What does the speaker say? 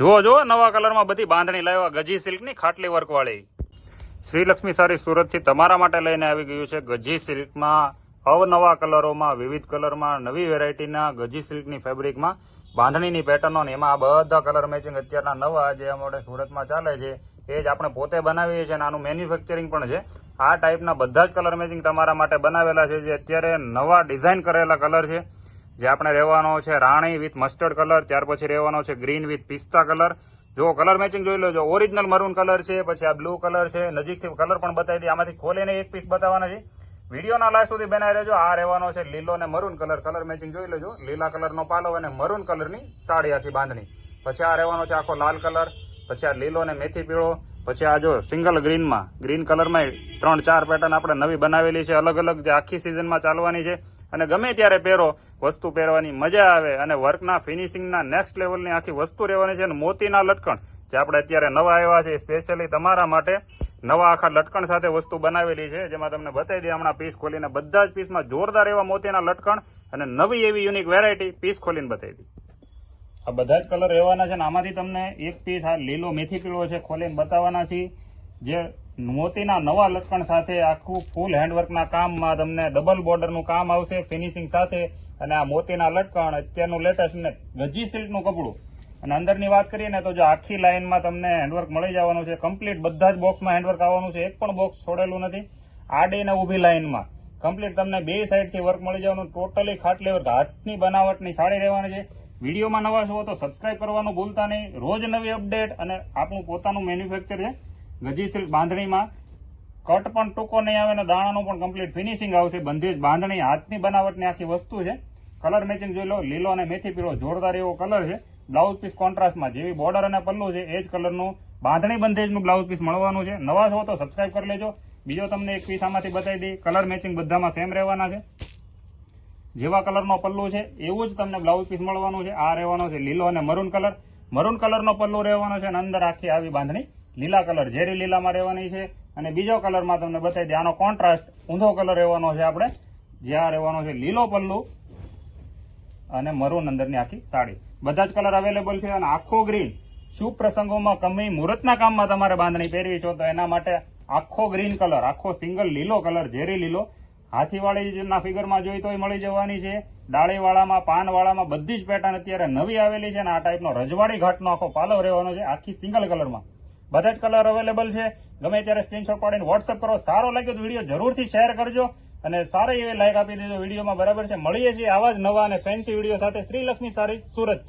જો નવા કલરમાં બધી બાંધણી લાવ્યા ગજી સિલ્કની ખાટલી વર્ક વાળી. શ્રીલક્ષ્મી સારી સુરતથી તમારા માટે લઈને આવી ગયું છે ગજી સિલ્કમાં અવનવા કલરોમાં, વિવિધ કલરમાં, નવી વેરાયટીના ગજી સિલ્કની ફેબ્રિકમાં બાંધણીની પેટર્નો. એમાં આ બધા કલર મેચિંગ અત્યારના નવા જે અમારે સુરતમાં ચાલે છે એ જ આપણે પોતે બનાવીએ છીએ અને આનું મેન્યુફેક્ચરિંગ પણ છે. આ ટાઈપના બધા જ કલર મેચિંગ તમારા માટે બનાવેલા છે, જે અત્યારે નવા ડિઝાઇન કરેલા કલર છે. જે આપણે રહેવાનો છે રાણી વિથ મસ્ટર્ડ કલર, ત્યાર પછી રહેવાનો છે ગ્રીન વિથ પિસ્તા કલર. જો કલર મેચિંગ જોઈ લો, ઓરિજિનલ મરૂન કલર છે, પછી આ બ્લુ કલર છે. નજીકથી કલર પણ બતાવી દઈએ, આમાંથી ખોલીને એક પીસ બતાવવાના છે. વિડીયોના લાસ્ટ સુધી બનાવી રહેજો. આ રહેવાનો છે લીલો અને મરૂન કલર. કલર મેચિંગ જોઈ લેજો, લીલા કલરનો પાલો અને મરૂન કલરની સાડી આખી બાંધણી. પછી આ રહેવાનો છે આખો લાલ કલર, પછી આ લીલો અને મેથી પીળો, પછી આ જો સિંગલ ગ્રીનમાં, ગ્રીન કલરમાં 3-4 પેટર્ન આપણે નવી બનાવેલી છે, અલગ અલગ, જે આખી સિઝનમાં ચાલવાની છે. અને ગમે ત્યારે પહેરો, વસ્તુ પહેરવાની મજા આવે અને વર્કના ફિનિશિંગના નેક્સ્ટ લેવલની આખી વસ્તુ રહેવાની છે. અને મોતીના લટકણ જે આપણે અત્યારે નવા આવ્યા છે, સ્પેશિયલી તમારા માટે નવા આખા લટકણ સાથે વસ્તુ બનાવેલી છે, જેમાં તમને બતાવી દઈએ હમણાં પીસ ખોલીને. બધા જ પીસમાં જોરદાર એવા મોતીના લટકણ અને નવી એવી યુનિક વેરાયટી પીસ ખોલીને બતાવી દઈએ. આ બધા જ કલર રહેવાના છે ને આમાંથી તમને એક પીસ આ લીલો મેથી પીળો છે ખોલીને બતાવવાના છે, જે મોતીના નવા લટકણ સાથે આખું ફૂલ હેન્ડવર્કના કામમાં તમને ડબલ બોર્ડરનું કામ આવશે ફિનિશિંગ સાથે. અને આ મોતીના લટકણ અત્યારનું લેટેસ્ટ ને ગજી સિલ્કનું કપડું. અને અંદરની વાત કરીએ ને તો જો આખી લાઈનમાં તમને હેન્ડવર્ક મળી જવાનું છે કમ્પ્લીટ. બધા જ બોક્સમાં હેન્ડવર્ક આવવાનું છે, એક પણ બોક્સ છોડેલું નથી. આડી ને ઊભી લાઈનમાં કમ્પ્લીટ તમને બે સાઈડથી વર્ક મળી જવાનું. ટોટલી ખાટલી વર્ક, હાથની બનાવટની સાડી રહેવાની છે. વિડીયોમાં નવા છો તો સબસ્ક્રાઇબ કરવાનું ભૂલતા નહીં. રોજ નવી અપડેટ અને આપણું પોતાનું મેન્યુફેક્ચર છે ગજી સિલ્ક બાંધણીમાં. કટ પણ ટૂંકો નહીં આવે ને દાણાનું પણ કમ્પ્લીટ ફિનિશિંગ આવશે. બંધી જ બાંધણી હાથની બનાવટની આખી વસ્તુ છે. કલર મેચિંગ જોઈ લો, લીલો અને મેથી પીળો જોરદાર એવો કલર છે. બ્લાઉઝ પીસ કોન્ટ્રાસ્ટમાં, જેવી બોર્ડર અને પલ્લું છે એ જ કલરનું બાંધણી બંધેજનું બ્લાઉઝ પીસ મળવાનું છે. નવા છો તો સબસ્ક્રાઇબ કરી લેજો. બીજો તમને એક પીસ આમાંથી બતાવી દઈએ. કલર મેચિંગ બધામાં સેમ રહેવાના છે. જેવા કલરનો પલ્લુ છે એવું જ તમને બ્લાઉઝ પીસ મળવાનું છે. આ રહેવાનો છે લીલો અને મરૂન કલર. મરૂન કલરનો પલ્લુ રહેવાનો છે અને અંદર આખી આવી બાંધણી લીલા કલર, ઝેરી લીલામાં રહેવાની છે. અને બીજો કલરમાં તમને બતાવી દઈએ, આનો કોન્ટ્રાસ્ટ ઊંધો કલર રહેવાનો છે આપણે, જે આ રહેવાનો છે લીલો પલ્લુ અને મરૂન અંદરની આખી સાડી. બધા જ કલર અવેલેબલ છે. અને આખો ગ્રીન, શુભ પ્રસંગોમાં, કમી મુહૂર્તના કામમાં તમારે બાંધણી પહેરવી છો તો એના માટે આખો ગ્રીન કલર, આખો સિંગલ લીલો કલર, ઝેરી લીલો. હાથીવાળીના ફિગરમાં જોઈ તોય મળી જવાની છે. ડાળીવાળામાં, પાનવાળામાં બધી જ પેટર્ન અત્યારે નવી આવેલી છે. અને આ ટાઈપનો રજવાડી ઘાટનો આખો પાલવ રહેવાનો છે આખી સિંગલ કલરમાં. બધા જ કલર અવેલેબલ છે. ગમે ત્યારે સ્ક્રીનશોટ પાડીને વોટ્સઅપ કરો. સારો લાગ્યો તો વિડીયો જરૂરથી શેર કરજો અને સારી એવી લાઈક આપી દેજો વિડીયોમાં. બરાબર છે. મળીએ છીએ આવા જ નવા અને ફેન્સી વિડીયો સાથે. શ્રીલક્ષ્મી સારી સુરત.